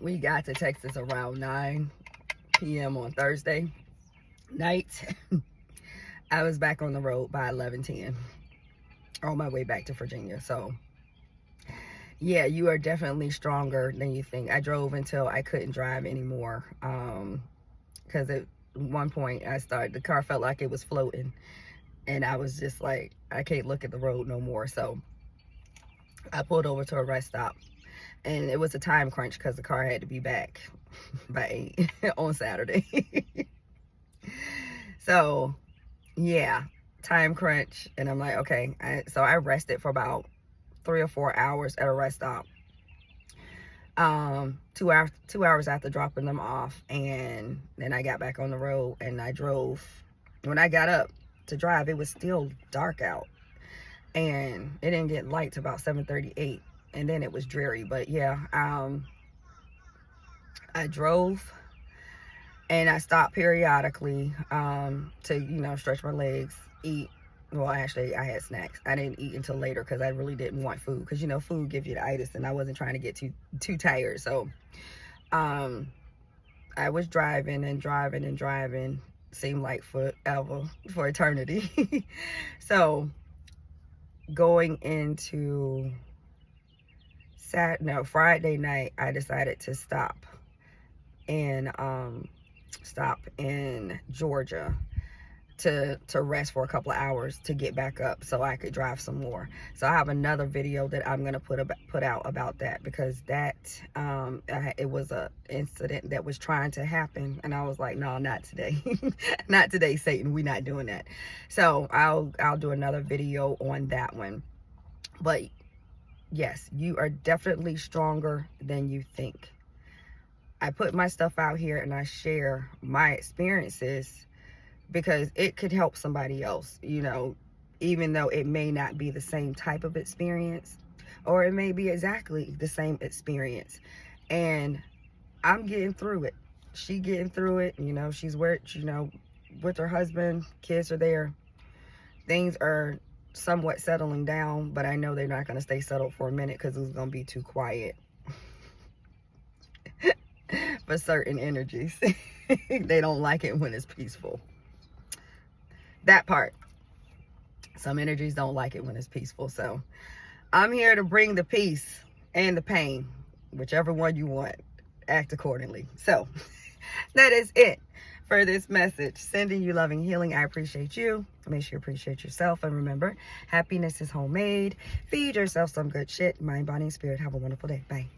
We got to Texas around 9 p.m. on Thursday night. I was back on the road by 11:10 on my way back to Virginia. So yeah, you are definitely stronger than you think. I drove until I couldn't drive anymore. Because at one point the car felt like it was floating. And I was just like, I can't look at the road no more. So I pulled over to a rest stop. And it was a time crunch because the car had to be back by 8 on Saturday. So yeah, time crunch. And I'm like, okay. So I rested for about 3 or 4 hours at a rest stop. 2 hours after dropping them off, and then I got back on the road and I drove. When I got up to drive, it was still dark out, and it didn't get light till about 7:38, and then it was dreary. But yeah, I drove and I stopped periodically to stretch my legs, eat. Well, actually, I had snacks. I didn't eat until later because I really didn't want food. Because, food gives you the itis, and I wasn't trying to get too tired. So, I was driving and driving and driving. Seemed like forever, for eternity. So, going into Friday night, I decided to stop in Georgia to rest for a couple of hours to get back up so I could drive some more. So I have another video that I'm gonna put out about that, because that it was a incident that was trying to happen, and I was like, no, not today. Not today, Satan, we not doing that. So I'll do another video on that one. But yes, you are definitely stronger than you think. I put my stuff out here and I share my experiences because it could help somebody else, even though it may not be the same type of experience, or it may be exactly the same experience. And I'm getting through it. She getting through it. She's with her husband, kids are there. Things are somewhat settling down, but I know they're not going to stay settled for a minute because it's going to be too quiet for certain energies. They don't like it when it's peaceful. That part. Some energies don't like it when it's peaceful. So I'm here to bring the peace and the pain, whichever one you want. Act accordingly. So that is it for this message. Sending you loving healing. I appreciate you. Make sure you appreciate yourself. And remember, happiness is homemade. Feed yourself some good shit. Mind, body, and spirit. Have a wonderful day. Bye.